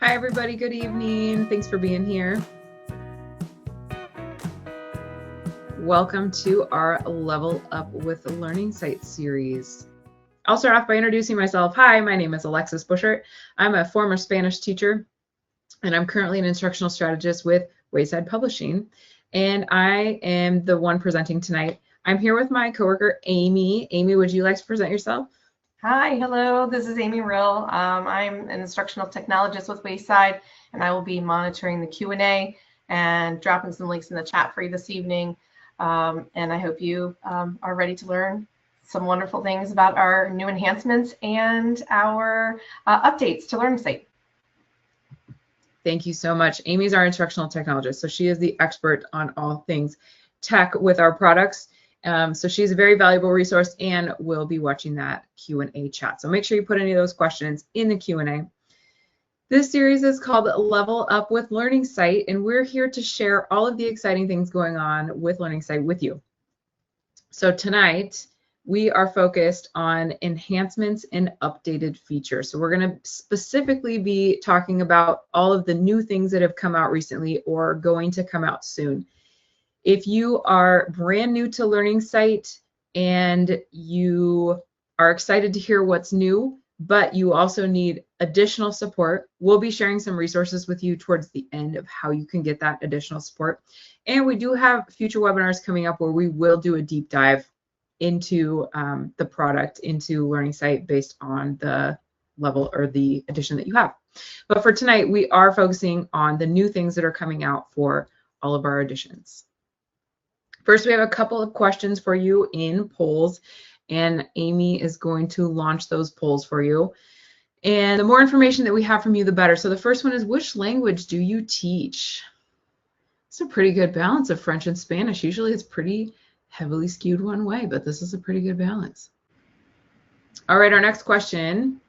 Hi, everybody. Good evening. Thanks for being here. Welcome to our Level Up with Learning Site series. I'll start off by introducing myself. Hi, my name is Alexis Buschert. I'm a former Spanish teacher, and I'm currently an instructional strategist with Wayside Publishing, and I am the one presenting tonight. I'm here with my coworker, Amy. Amy, would you like to present yourself? Hi, hello, this is Amy Rill. I'm an instructional technologist with Wayside, and I will be monitoring the Q&A and dropping some links in the chat for you this evening. And I hope you are ready to learn some wonderful things about our new enhancements and our updates to Learning Site. Thank you so much. Amy's our instructional technologist, so she is the expert on all things tech with our products. So she's a very valuable resource, and we'll be watching that Q&A chat. So make sure you put any of those questions in the Q&A. This series is called Level Up with Learning Site, and we're here to share all of the exciting things going on with Learning Site with you. So tonight, we are focused on enhancements and updated features. So we're going to specifically be talking about all of the new things that have come out recently or going to come out soon. If you are brand new to Learning Site and you are excited to hear what's new, but you also need additional support, we'll be sharing some resources with you towards the end of how you can get that additional support. And we do have future webinars coming up where we will do a deep dive into the product, into Learning Site based on the level or the edition that you have. But for tonight, we are focusing on the new things that are coming out for all of our editions. First, we have a couple of questions for you in polls, and Amy is going to launch those polls for you. And the more information that we have from you, the better. So the first one is, which language do you teach? It's a pretty good balance of French and Spanish. Usually it's pretty heavily skewed one way, but this is a pretty good balance. All right, our next question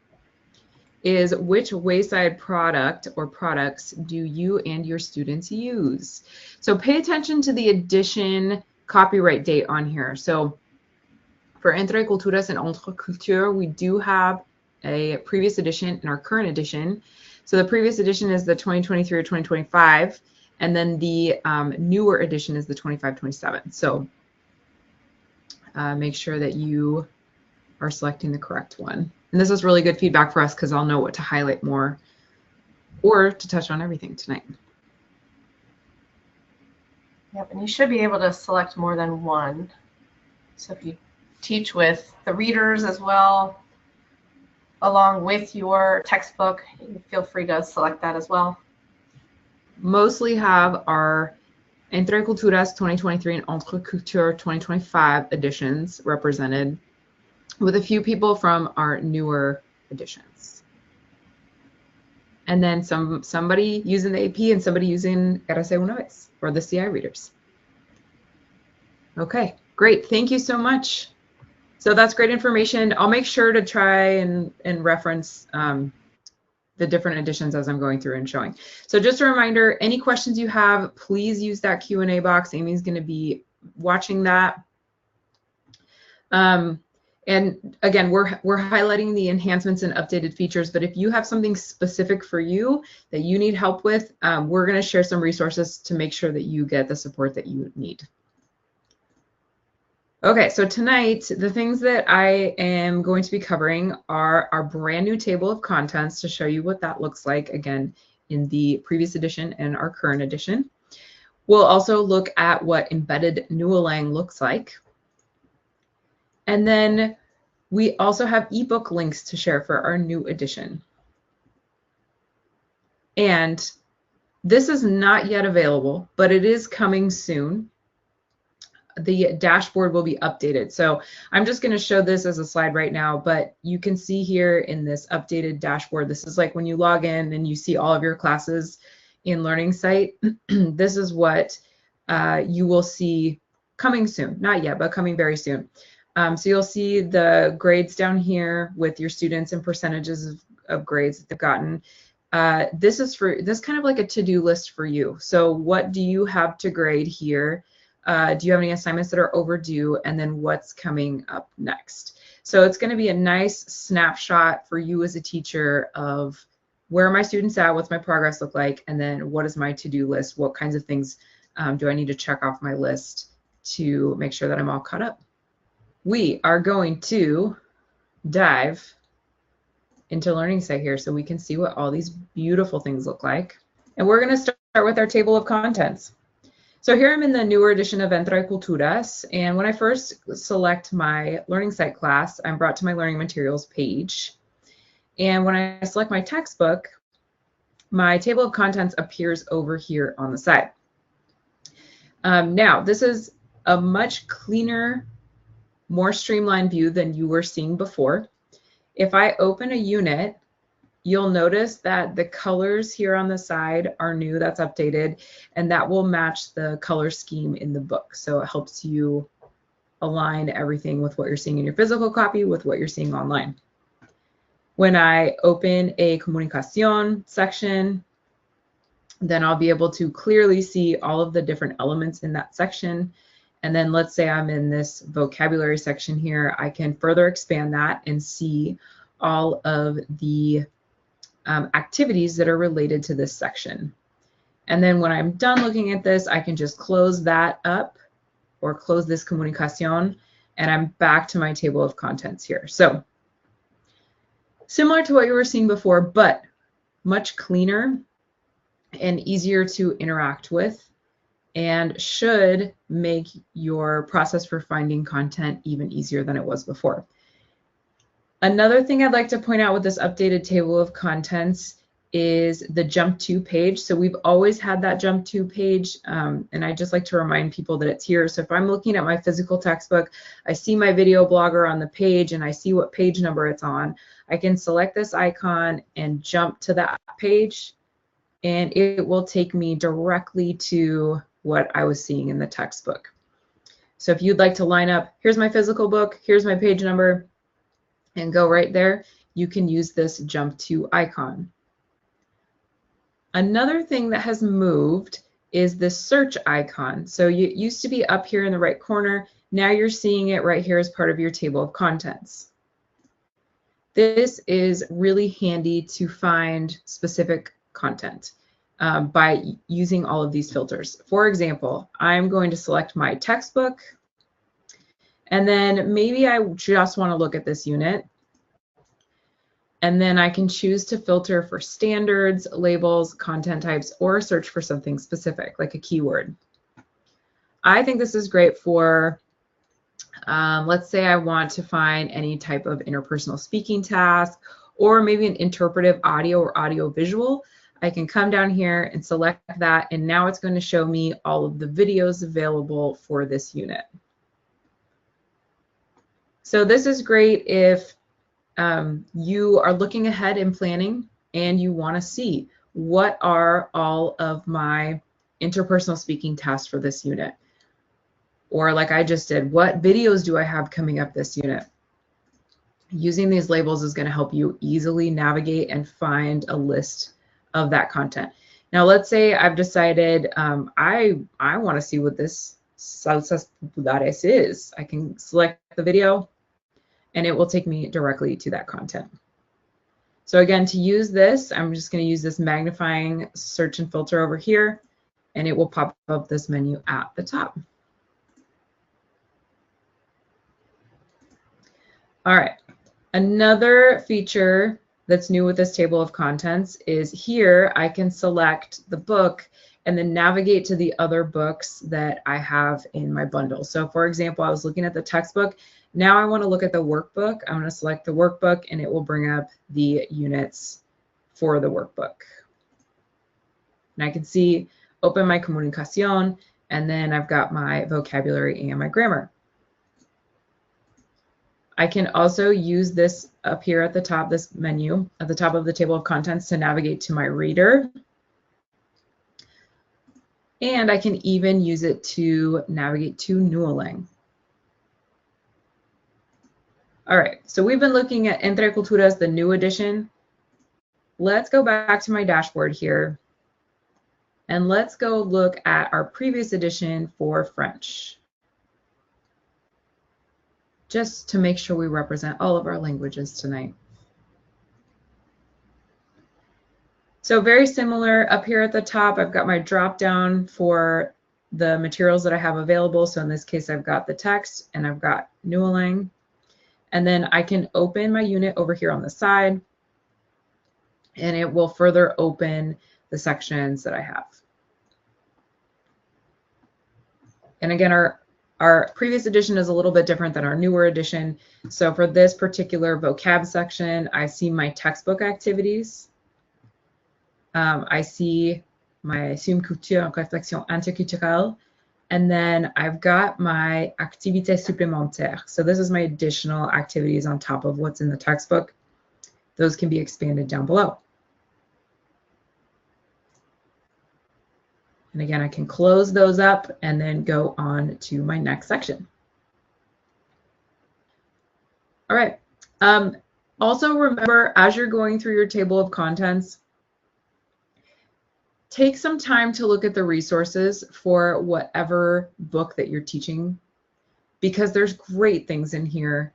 is, which Wayside product or products do you and your students use? So pay attention to the edition copyright date on here. So for Entre Culturas and Entre Culture, we do have a previous edition and our current edition. So the previous edition is the 2023 or 2025, and then the newer edition is the 25-27. So make sure that you are selecting the correct one. And this is really good feedback for us because I'll know what to highlight more or to touch on everything tonight. Yep, and you should be able to select more than one. So if you teach with the readers as well, along with your textbook, feel free to select that as well. Mostly have our Entre Culturas 2023 and Entre Culture 2025 editions represented, with a few people from our newer editions. And then somebody using the AP and somebody using RC Una Vez, or the CI readers. Okay, great. Thank you so much. So that's great information. I'll make sure to try and reference the different editions as I'm going through and showing. So just a reminder, any questions you have, please use that Q&A box. Amy's going to be watching that. And again, we're highlighting the enhancements and updated features, but if you have something specific for you that you need help with, we're going to share some resources to make sure that you get the support that you need. Okay, so tonight, the things that I am going to be covering are our brand new table of contents to show you what that looks like, again, in the previous edition and our current edition. We'll also look at what embedded Nualang looks like. And then we also have ebook links to share for our new edition. And this is not yet available, but it is coming soon. The dashboard will be updated. So I'm just going to show this as a slide right now, but you can see here in this updated dashboard, this is like when you log in and you see all of your classes in Learning Site. This is what you will see coming soon. Not yet, but coming very soon. So you'll see the grades down here with your students and percentages of grades that they've gotten. This is kind of like a to-do list for you. So what do you have to grade here? Do you have any assignments that are overdue? And then what's coming up next? So it's going to be a nice snapshot for you as a teacher of where are my students at? What's my progress look like? And then what is my to-do list? What kinds of things do I need to check off my list to make sure that I'm all caught up? We are going to dive into Learning Site here so we can see what all these beautiful things look like. And we're going to start with our table of contents. So here I'm in the newer edition of Entre Culturas, and when I first select my Learning Site class, I'm brought to my Learning Materials page. And when I select my textbook, my table of contents appears over here on the side. Now, this is a much cleaner, more streamlined view than you were seeing before. If I open a unit, you'll notice that the colors here on the side are new, that's updated, and that will match the color scheme in the book. So it helps you align everything with what you're seeing in your physical copy with what you're seeing online. When I open a comunicación section, then I'll be able to clearly see all of the different elements in that section. And then let's say I'm in this vocabulary section here, I can further expand that and see all of the activities that are related to this section. And then when I'm done looking at this, I can just close that up or close this comunicación, and I'm back to my table of contents here. So similar to what you were seeing before, but much cleaner and easier to interact with, and should make your process for finding content even easier than it was before. Another thing I'd like to point out with this updated table of contents is the jump to page. So we've always had that jump to page, and I just like to remind people that it's here. So if I'm looking at my physical textbook, I see my video blogger on the page and I see what page number it's on, I can select this icon and jump to that page, and it will take me directly to what I was seeing in the textbook. So if you'd like to line up, here's my physical book, here's my page number, and go right there, you can use this jump to icon. Another thing that has moved is this search icon. So it used to be up here in the right corner. Now you're seeing it right here as part of your table of contents. This is really handy to find specific content by using all of these filters. For example, I'm going to select my textbook, and then maybe I just want to look at this unit. And then I can choose to filter for standards, labels, content types, or search for something specific, like a keyword. I think this is great for, let's say I want to find any type of interpersonal speaking task, or maybe an interpretive audio or audio visual. I can come down here and select that, and now it's going to show me all of the videos available for this unit. So this is great if you are looking ahead in planning and you want to see what are all of my interpersonal speaking tasks for this unit. Or like I just did, what videos do I have coming up this unit? Using these labels is going to help you easily navigate and find a list of that content. Now let's say I've decided I want to see what this salsas populares is. I can select the video, and it will take me directly to that content. So again, to use this, I'm just going to use this magnifying search and filter over here, and it will pop up this menu at the top. All right, another feature that's new with this table of contents is here I can select the book and then navigate to the other books that I have in my bundle. So for example, I was looking at the textbook. Now I want to look at the workbook. I'm going to select the workbook, and it will bring up the units for the workbook. And I can see, open my comunicación, and then I've got my vocabulary and my grammar. I can also use this up here at the top, this menu at the top of the table of contents, to navigate to my reader. And I can even use it to navigate to Nualang. All right, so we've been looking at Entre Culturas, the new edition. Let's go back to my dashboard here, and let's go look at our previous edition for French, just to make sure we represent all of our languages tonight. So very similar up here at the top, I've got my drop down for the materials that I have available. So in this case, I've got the text and I've got Nualang. And then I can open my unit over here on the side and it will further open the sections that I have. And again, our previous edition is a little bit different than our newer edition. So for this particular vocab section, I see my textbook activities. I see my Assume Culture en Réflexion Interculturelle. And then I've got my Activités supplémentaires. So this is my additional activities on top of what's in the textbook. Those can be expanded down below. And again, I can close those up and then go on to my next section. All right. Also remember, as you're going through your table of contents, take some time to look at the resources for whatever book that you're teaching, because there's great things in here.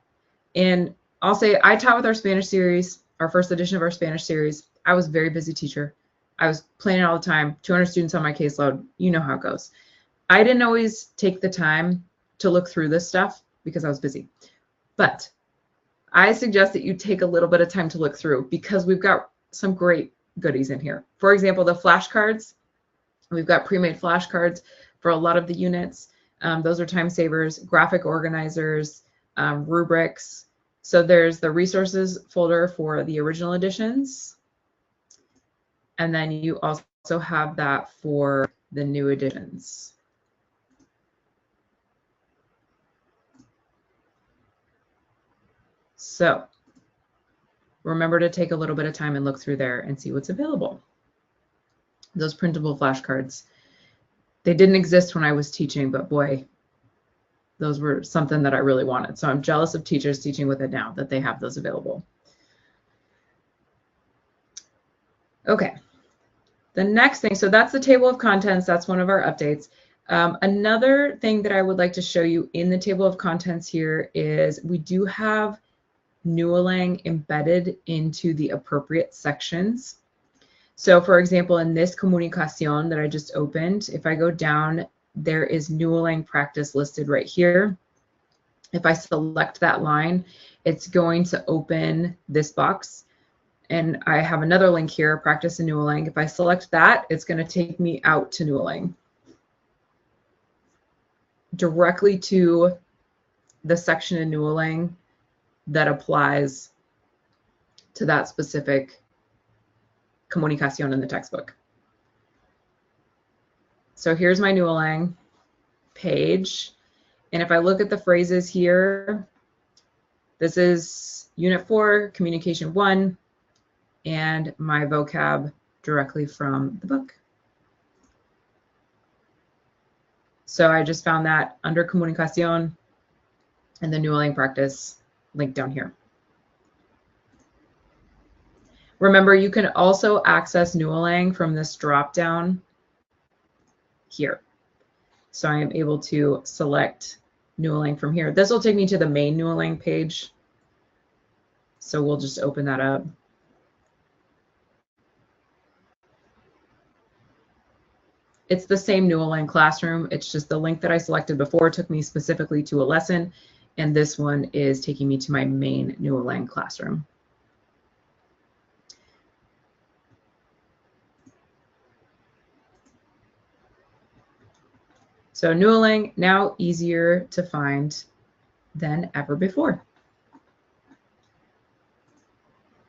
And I'll say I taught with our Spanish series, our first edition of our Spanish series. I was a very busy teacher. I was planning all the time, 200 students on my caseload. You know how it goes. I didn't always take the time to look through this stuff because I was busy. But I suggest that you take a little bit of time to look through, because we've got some great goodies in here. For example, the flashcards. We've got pre-made flashcards for a lot of the units. Those are time savers, graphic organizers, rubrics. So there's the resources folder for the original editions. And then you also have that for the new editions. So remember to take a little bit of time and look through there and see what's available. Those printable flashcards, they didn't exist when I was teaching, but boy, those were something that I really wanted. So I'm jealous of teachers teaching with it now that they have those available. Okay, the next thing, so that's the table of contents. That's one of our updates. Another thing that I would like to show you in the table of contents here is we do have Nualang embedded into the appropriate sections. So for example, in this Comunicación that I just opened, if I go down, there is Nualang practice listed right here. If I select that line, it's going to open this box. And I have another link here, practice in Nualang. If I select that, it's going to take me out to Nualang, directly to the section in Nualang that applies to that specific Comunicación in the textbook. So here's my Nualang page. And if I look at the phrases here, this is Unit 4, Communication 1, and my vocab directly from the book. So I just found that under Comunicación and the Nualang practice link down here. Remember, you can also access Nualang from this drop down here. So I am able to select Nualang from here. This will take me to the main Nualang page. So we'll just open that up. It's the same Nualang classroom. It's just the link that I selected before took me specifically to a lesson, and this one is taking me to my main Nualang classroom. So Nualang now easier to find than ever before.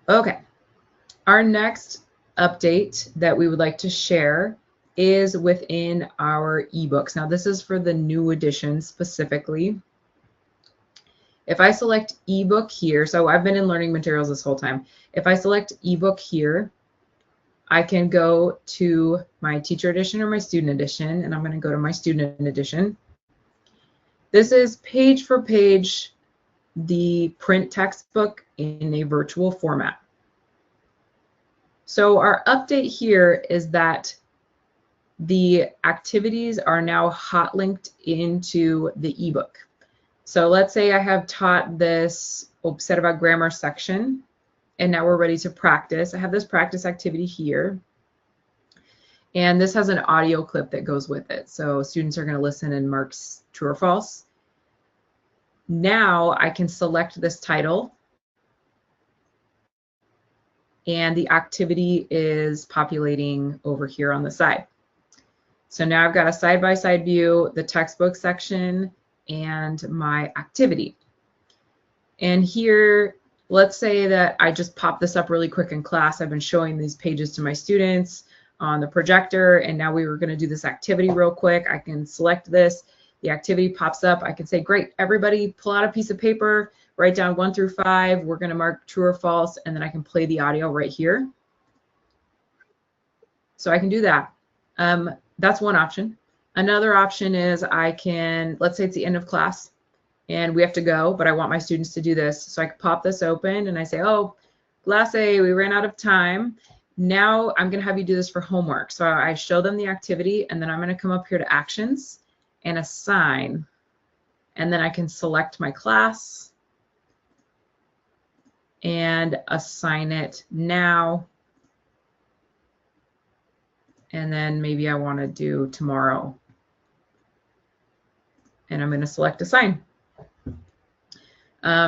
Okay, our next update that we would like to share is within our ebooks. Now this is for the new edition specifically. If I select ebook here, so I've been in learning materials this whole time. If I select ebook here, I can go to my teacher edition or my student edition, and I'm going to go to my student edition. This is page for page the print textbook in a virtual format. So our update here is that the activities are now hot linked into the ebook. So let's say I have taught this Observa grammar section, and now we're ready to practice. I have this practice activity here. And this has an audio clip that goes with it. So students are going to listen and mark true or false. Now I can select this title, and the activity is populating over here on the side. So now I've got a side-by-side view, the textbook section, and my activity. And here, let's say that I just pop this up really quick in class. I've been showing these pages to my students on the projector, and now we were going to do this activity real quick. I can select this. The activity pops up. I can say, great, everybody pull out a piece of paper, write down 1 through 5. We're going to mark true or false, and then I can play the audio right here. So I can do that. That's one option. Another option is I can, let's say it's the end of class and we have to go, but I want my students to do this. So I can pop this open and I say, oh, class A, we ran out of time. Now I'm going to have you do this for homework. So I show them the activity, and then I'm going to come up here to actions and assign. And then I can select my class and assign it now. And then maybe I want to do tomorrow. And I'm going to select assign.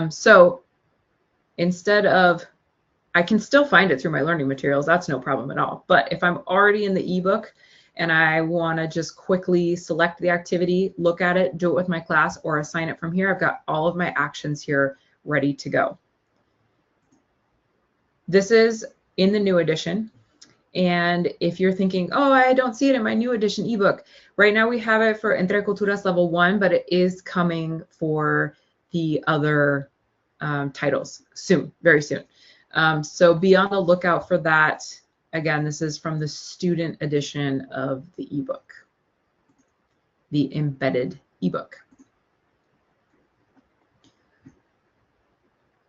So instead of, I can still find it through my learning materials. That's no problem at all. But if I'm already in the ebook and I want to just quickly select the activity, look at it, do it with my class, or assign it from here, I've got all of my actions here ready to go. This is in the new edition. And if you're thinking, oh, I don't see it in my new edition ebook, right now we have it for Entre Culturas level 1, but it is coming for the other titles soon, very soon. So be on the lookout for that. Again, this is from the student edition of the ebook, the embedded ebook.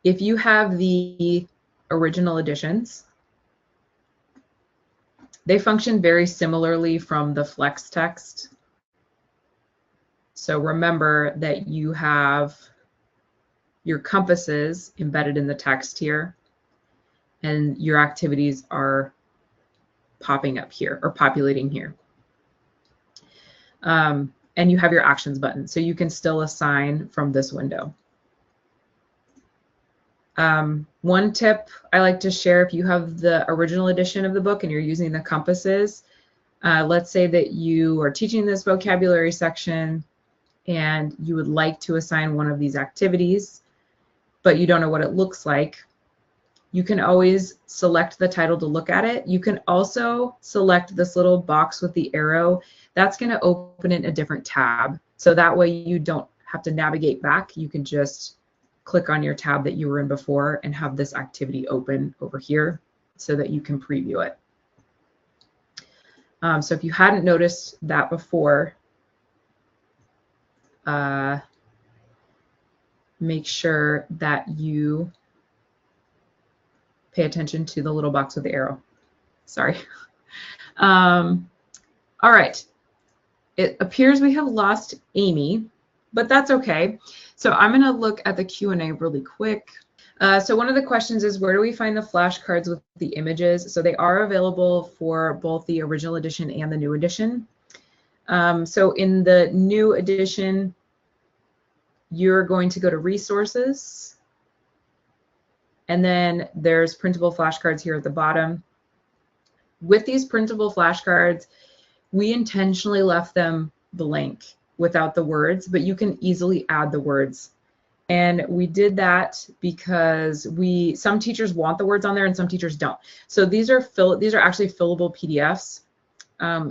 If you have the original editions, they function very similarly from the flex text. So remember that you have your compasses embedded in the text here, and your activities are popping up here or populating here. And you have your actions button, so you can still assign from this window. One tip I like to share, if you have the original edition of the book and you're using the compasses, let's say that you are teaching this vocabulary section and you would like to assign one of these activities, but you don't know what it looks like. You can always select the title to look at it. You can also select this little box with the arrow. That's going to open in a different tab. So that way you don't have to navigate back. You can just click on your tab that you were in before and have this activity open over here so that you can preview it. So if you hadn't noticed that before, make sure that you pay attention to the little box with the arrow. Sorry. All right. It appears we have lost Amy, but that's okay. So I'm going to look at the Q&A really quick. So one of the questions is, where do we find the flashcards with the images? So they are available for both the original edition and the new edition. So in the new edition, you're going to go to resources, and then there's printable flashcards here at the bottom. With these printable flashcards, we intentionally left them blank without the words, but you can easily add the words. And we did that because some teachers want the words on there and some teachers don't. So these are actually fillable PDFs.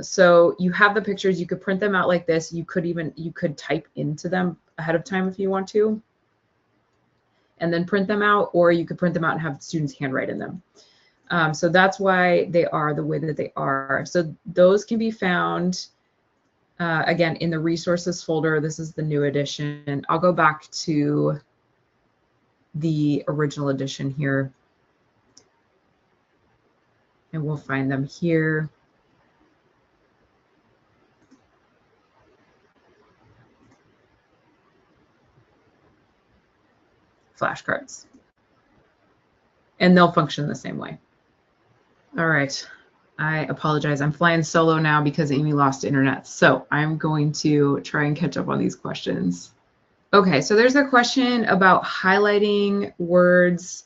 So you have the pictures, you could print them out like this. You could type into them ahead of time if you want to, and then print them out, or you could print them out and have students handwrite in them. So that's why they are the way that they are. So those can be found again in the resources folder. This is the new edition. I'll go back to the original edition here, and we'll find them here. Flashcards, and they'll function the same way. All right, I apologize. I'm flying solo now because Amy lost internet. So I'm going to try and catch up on these questions. Okay, so there's a question about highlighting words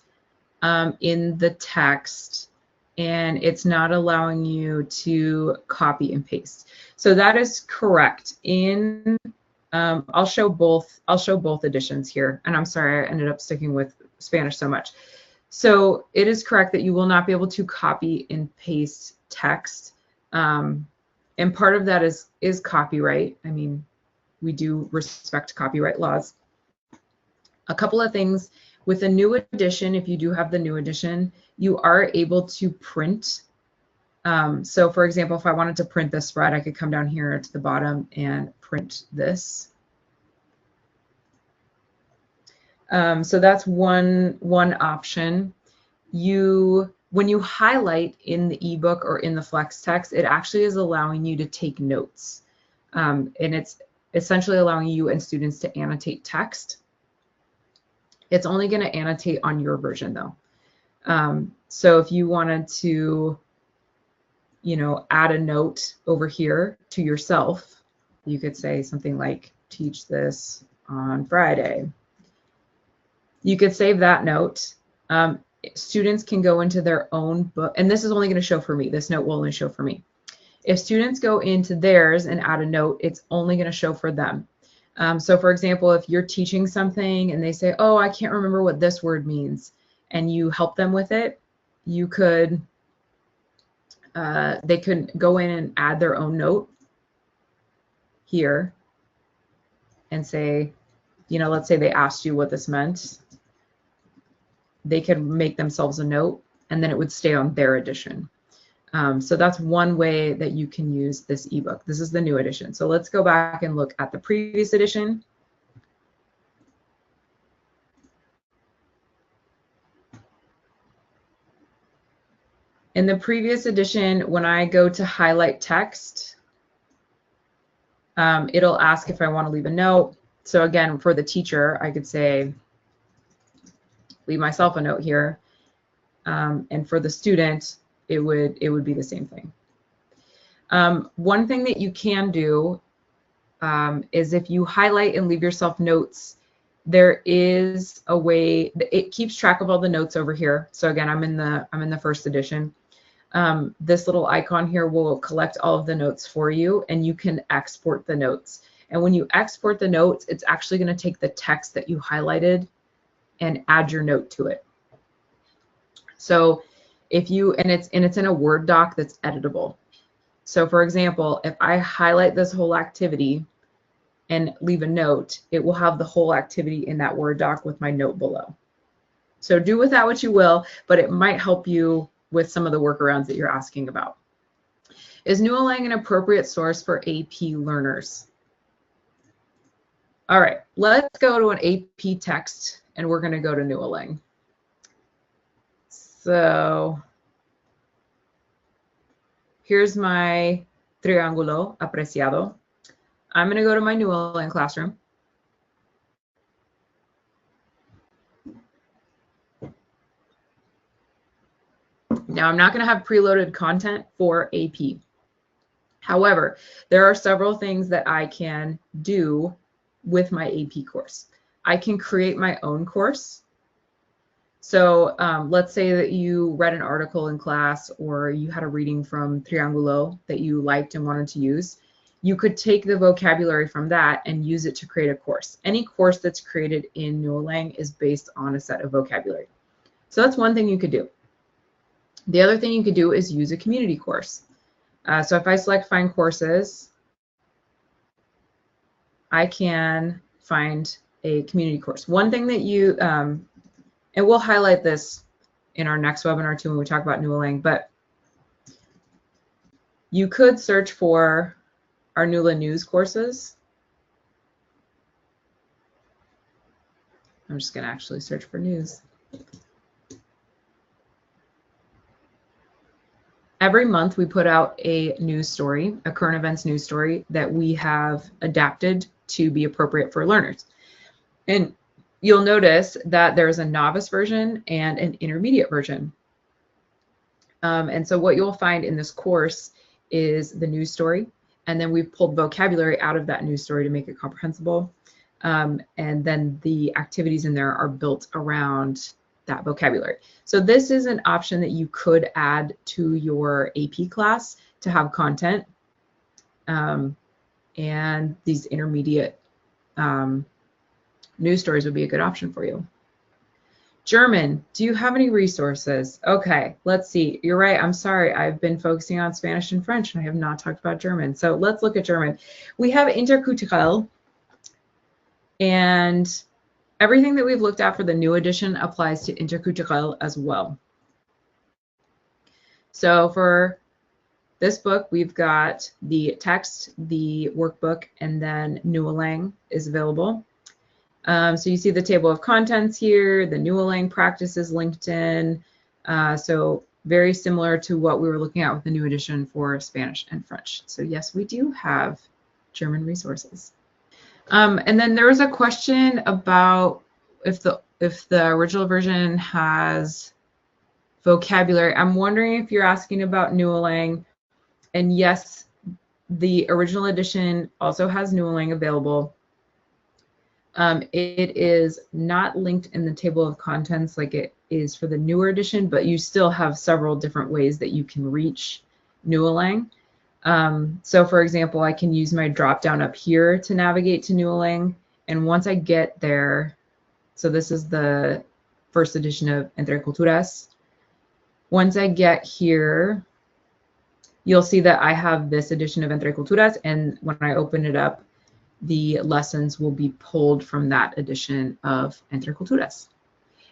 in the text, and it's not allowing you to copy and paste. So that is correct. I'll show both editions here, and I'm sorry I ended up sticking with Spanish so much. So it is correct that you will not be able to copy and paste text, and part of that is copyright. I mean, we do respect copyright laws. A couple of things with a new edition, if you do have the new edition, you are able to print. So for example, if I wanted to print this spread, I could come down here to the bottom and print this. So that's one option. When you highlight in the ebook or in the flex text, it actually is allowing you to take notes. And it's essentially allowing you and students to annotate text. It's only going to annotate on your version though. So if you wanted to, add a note over here to yourself, you could say something like, teach this on Friday. You could save that note. Students can go into their own book, and this is only going to show for me. This note will only show for me. If students go into theirs and add a note, it's only going to show for them. So for example, if you're teaching something and they say, oh, I can't remember what this word means, and you help them with it, you could, they could go in and add their own note here and say, let's say they asked you what this meant. They could make themselves a note and then it would stay on their edition. So that's one way that you can use this ebook. This is the new edition. So let's go back and look at the previous edition. In the previous edition, when I go to highlight text, it'll ask if I want to leave a note. So again, for the teacher, I could say, leave myself a note here. And for the student, it would be the same thing. One thing that you can do is if you highlight and leave yourself notes, there is a way that it keeps track of all the notes over here. So again, I'm in the first edition. This little icon here will collect all of the notes for you, and you can export the notes. And when you export the notes, it's actually going to take the text that you highlighted and add your note to it. So if you, and it's in a Word doc that's editable. So for example, if I highlight this whole activity and leave a note, it will have the whole activity in that Word doc with my note below. So do with that what you will, but it might help you with some of the workarounds that you're asking about. Is Nualang an appropriate source for AP learners? All right, let's go to an AP text and we're going to go to Nualang. So here's my triángulo apreciado. I'm going to go to my Nualang classroom. Now, I'm not going to have preloaded content for AP. However, there are several things that I can do with my AP course. I can create my own course. So let's say that you read an article in class or you had a reading from Triángulo that you liked and wanted to use. You could take the vocabulary from that and use it to create a course. Any course that's created in Nualang is based on a set of vocabulary. So that's one thing you could do. The other thing you could do is use a community course. So if I select Find Courses, I can find a community course. One thing that you, and we'll highlight this in our next webinar too when we talk about Nualang, but you could search for our Nula News courses. I'm just going to actually search for news. Every month we put out a news story, a current events news story that we have adapted to be appropriate for learners. And you'll notice that there's a novice version and an intermediate version. And so what you'll find in this course is the news story, and then we've pulled vocabulary out of that news story to make it comprehensible. And then the activities in there are built around that vocabulary. So this is an option that you could add to your AP class to have content. And these intermediate news stories would be a good option for you. German, do you have any resources? Okay, let's see. You're right, I'm sorry. I've been focusing on Spanish and French, and I have not talked about German. So let's look at German. We have interculturel, and everything that we've looked at for the new edition applies to interculturel as well. So for this book, we've got the text, the workbook, and then Nualang is available. So you see the table of contents here, the Nualang practices linked in. So very similar to what we were looking at with the new edition for Spanish and French. So yes, we do have German resources. And then there was a question about if the original version has vocabulary. I'm wondering if you're asking about Nualang. And yes, the original edition also has Nualang available. It is not linked in the table of contents like it is for the newer edition, but you still have several different ways that you can reach Nualang. So for example, I can use my drop down up here to navigate to Nualang. And once I get there, so this is the first edition of Entre Culturas. Once I get here, you'll see that I have this edition of Entre Culturas, and when I open it up, the lessons will be pulled from that edition of Entre Culturas.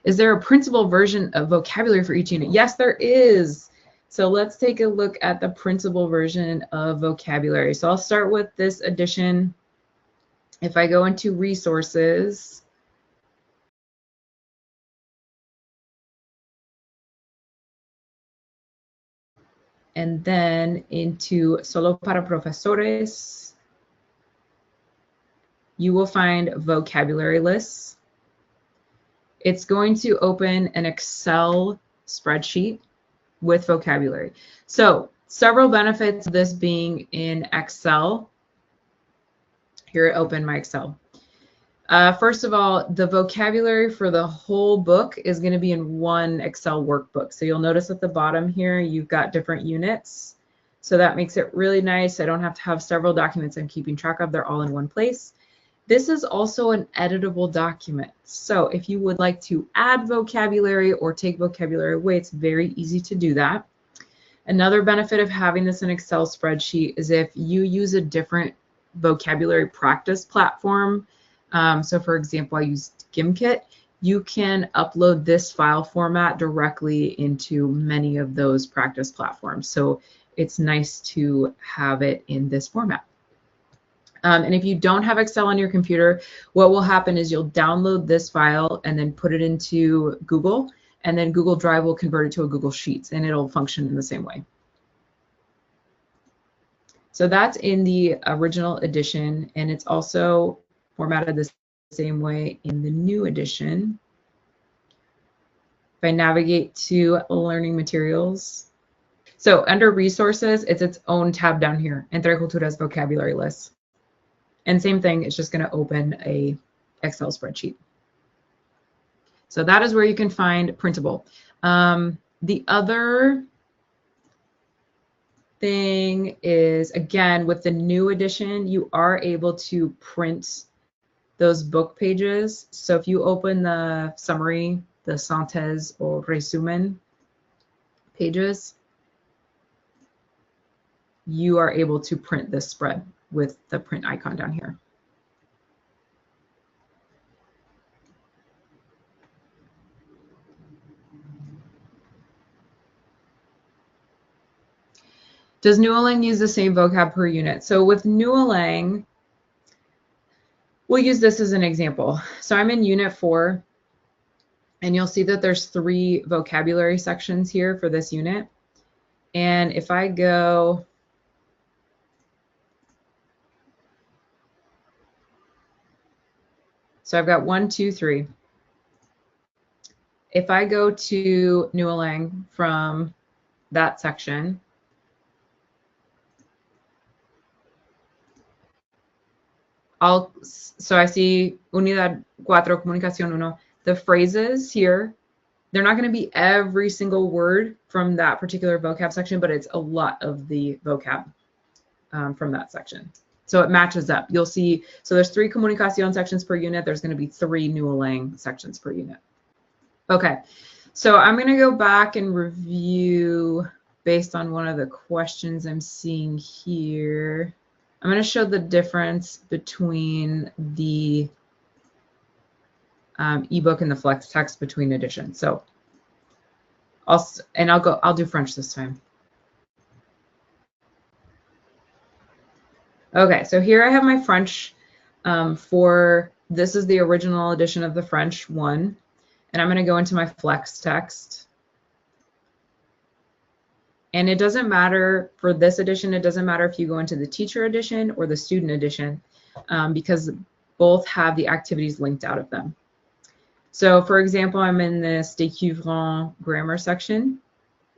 Is there a printable version of vocabulary for each unit? Yes, there is. So let's take a look at the printable version of vocabulary. So I'll start with this edition. If I go into resources, and then into Solo para Profesores, you will find vocabulary lists. It's going to open an Excel spreadsheet with vocabulary. So several benefits of this being in Excel. Here, open my Excel. First of all, the vocabulary for the whole book is going to be in one Excel workbook. So you'll notice at the bottom here, you've got different units. So that makes it really nice. I don't have to have several documents I'm keeping track of. They're all in one place. This is also an editable document. So if you would like to add vocabulary or take vocabulary away, it's very easy to do that. Another benefit of having this in Excel spreadsheet is if you use a different vocabulary practice platform. So for example, I used Gimkit. You can upload this file format directly into many of those practice platforms. So it's nice to have it in this format. And if you don't have Excel on your computer, what will happen is you'll download this file and then put it into Google, and then Google Drive will convert it to a Google Sheets, and it'll function in the same way. So that's in the original edition, and it's also formatted the same way in the new edition. If I navigate to Learning Materials, so under Resources, it's its own tab down here, Entre Culturas Vocabulary List. And same thing, it's just going to open a Excel spreadsheet. So that is where you can find printable. The other thing is, again, with the new edition, you are able to print those book pages. So if you open the summary, the synthèse or resumen pages, you are able to print this spread with the print icon down here. Does Nualang use the same vocab per unit? So with Nualang, we'll use this as an example. So I'm in Unit 4, and you'll see that there's 3 vocabulary sections here for this unit. And if I go, so I've got 1, 2, 3. If I go to Nualang from that section. So I see Unidad 4, Comunicación 1. The phrases here, they're not going to be every single word from that particular vocab section, but it's a lot of the vocab from that section. So it matches up. You'll see, so there's 3 Comunicación sections per unit. There's going to be 3 Nualang sections per unit. Okay, so I'm going to go back and review based on one of the questions I'm seeing here. I'm going to show the difference between the ebook and the flex text between editions. So I'll do French this time. Okay, so here I have my French this is the original edition of the French one, and I'm going to go into my flex text. And it doesn't matter for this edition, it doesn't matter if you go into the teacher edition or the student edition, because both have the activities linked out of them. So for example, I'm in this Découvrant grammar section.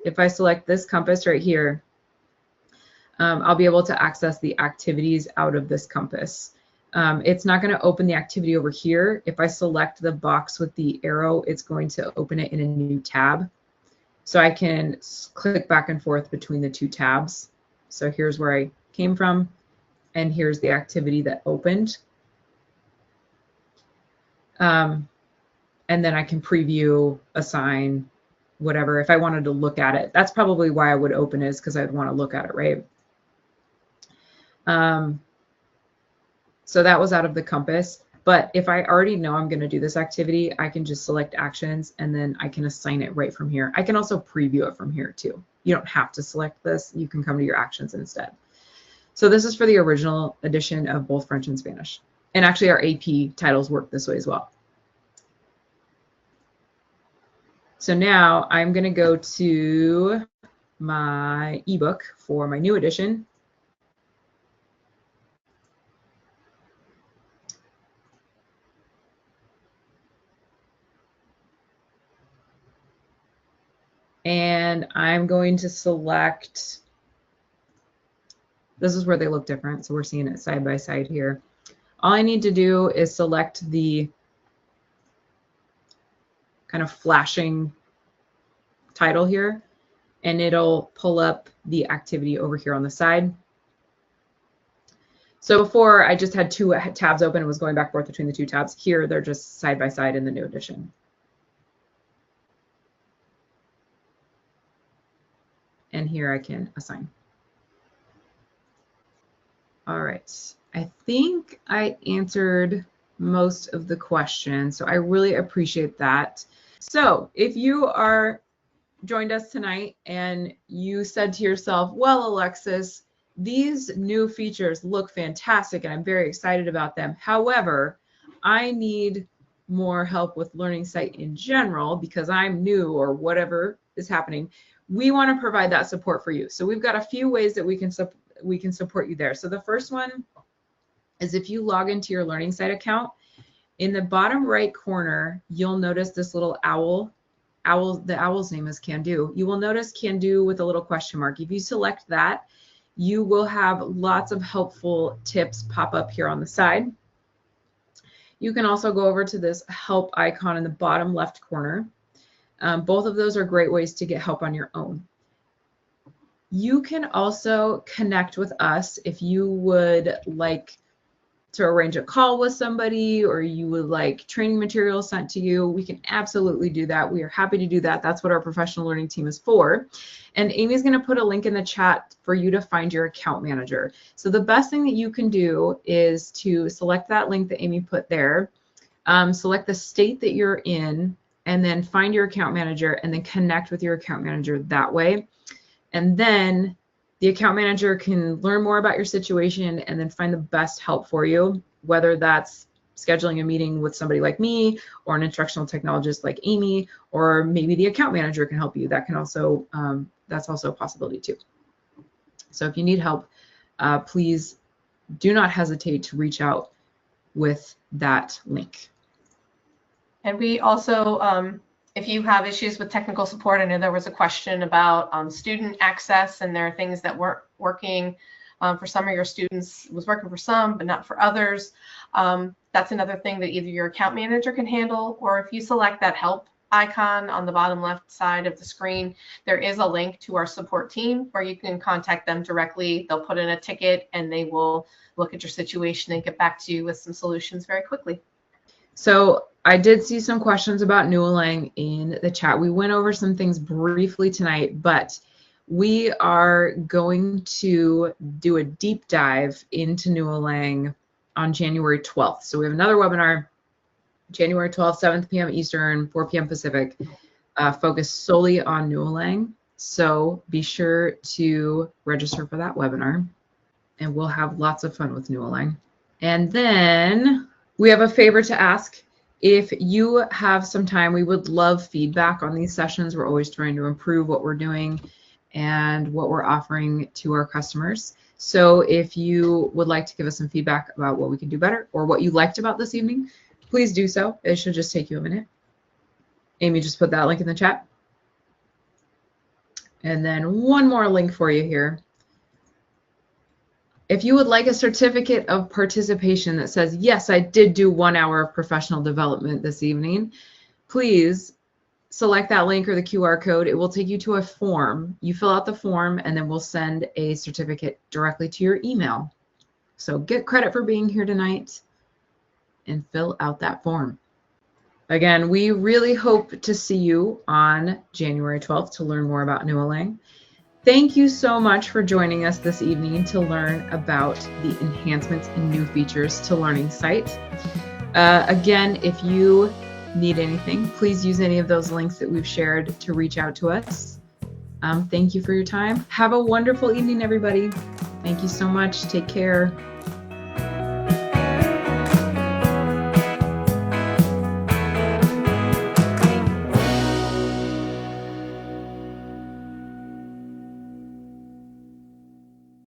If I select this compass right here, I'll be able to access the activities out of this compass. It's not going to open the activity over here. If I select the box with the arrow, it's going to open it in a new tab. So I can click back and forth between the 2 tabs. So here's where I came from, and here's the activity that opened. And then I can preview, assign, whatever, if I wanted to look at it. That's probably why I would open it, is because I'd want to look at it, right? So that was out of the compass. But if I already know I'm going to do this activity, I can just select actions and then I can assign it right from here. I can also preview it from here too. You don't have to select this. You can come to your actions instead. So this is for the original edition of both French and Spanish. And actually our AP titles work this way as well. So now I'm going to go to my ebook for my new edition. And I'm going to select, this is where they look different, so we're seeing it side by side here. All I need to do is select the kind of flashing title here, and it'll pull up the activity over here on the side. So before I just had 2 tabs open and was going back and forth between the 2 tabs. Here they're just side by side in the new edition. And here I can assign. All right, I think I answered most of the questions, so I really appreciate that. So if you are joined us tonight and you said to yourself, well, Alexis, these new features look fantastic and I'm very excited about them. However, I need more help with Learning Site in general because I'm new or whatever is happening. We want to provide that support for you. So we've got a few ways that we can support you there. So the first one is if you log into your Learning Site account, in the bottom right corner, you'll notice this little owl. The owl's name is Can Do. You will notice Can Do with a little question mark. If you select that, you will have lots of helpful tips pop up here on the side. You can also go over to this help icon in the bottom left corner. Both of those are great ways to get help on your own. You can also connect with us if you would like to arrange a call with somebody or you would like training materials sent to you. We can absolutely do that. We are happy to do that. That's what our professional learning team is for. And Amy's going to put a link in the chat for you to find your account manager. So the best thing that you can do is to select that link that Amy put there, select the state that you're in, and then find your account manager and then connect with your account manager that way. And then the account manager can learn more about your situation and then find the best help for you, whether that's scheduling a meeting with somebody like me or an instructional technologist like Amy, or maybe the account manager can help you. That can also, that's also a possibility too. So if you need help, please do not hesitate to reach out with that link. And we also, If you have issues with technical support, I know there was a question about student access, and there are things that weren't working for some of your students. It was working for some, but not for others. That's another thing that either your account manager can handle, or if you select that help icon on the bottom left side of the screen, there is a link to our support team where you can contact them directly. They'll put in a ticket and they will look at your situation and get back to you with some solutions very quickly. So I did see some questions about Nualang in the chat. We went over some things briefly tonight, but we are going to do a deep dive into Nualang on January 12th. So we have another webinar, January 12th, 7 p.m. Eastern, 4 p.m. Pacific, focused solely on Nualang. So be sure to register for that webinar, and we'll have lots of fun with Nualang. And then we have a favor to ask. If you have some time, we would love feedback on these sessions. We're always trying to improve what we're doing and what we're offering to our customers. So if you would like to give us some feedback about what we can do better or what you liked about this evening, please do so. It should just take you a minute. Amy just put that link in the chat. And then one more link for you here. If you would like a certificate of participation that says, yes, I did do 1 hour of professional development this evening, please select that link or the QR code. It will take you to a form. You fill out the form, and then we'll send a certificate directly to your email. So get credit for being here tonight and fill out that form. Again, we really hope to see you on January 12th to learn more about Nualang. Thank you so much for joining us this evening to learn about the enhancements and new features to Learning Site. Again, if you need anything, please use any of those links that we've shared to reach out to us. Thank you for your time. Have a wonderful evening, everybody. Thank you so much. Take care.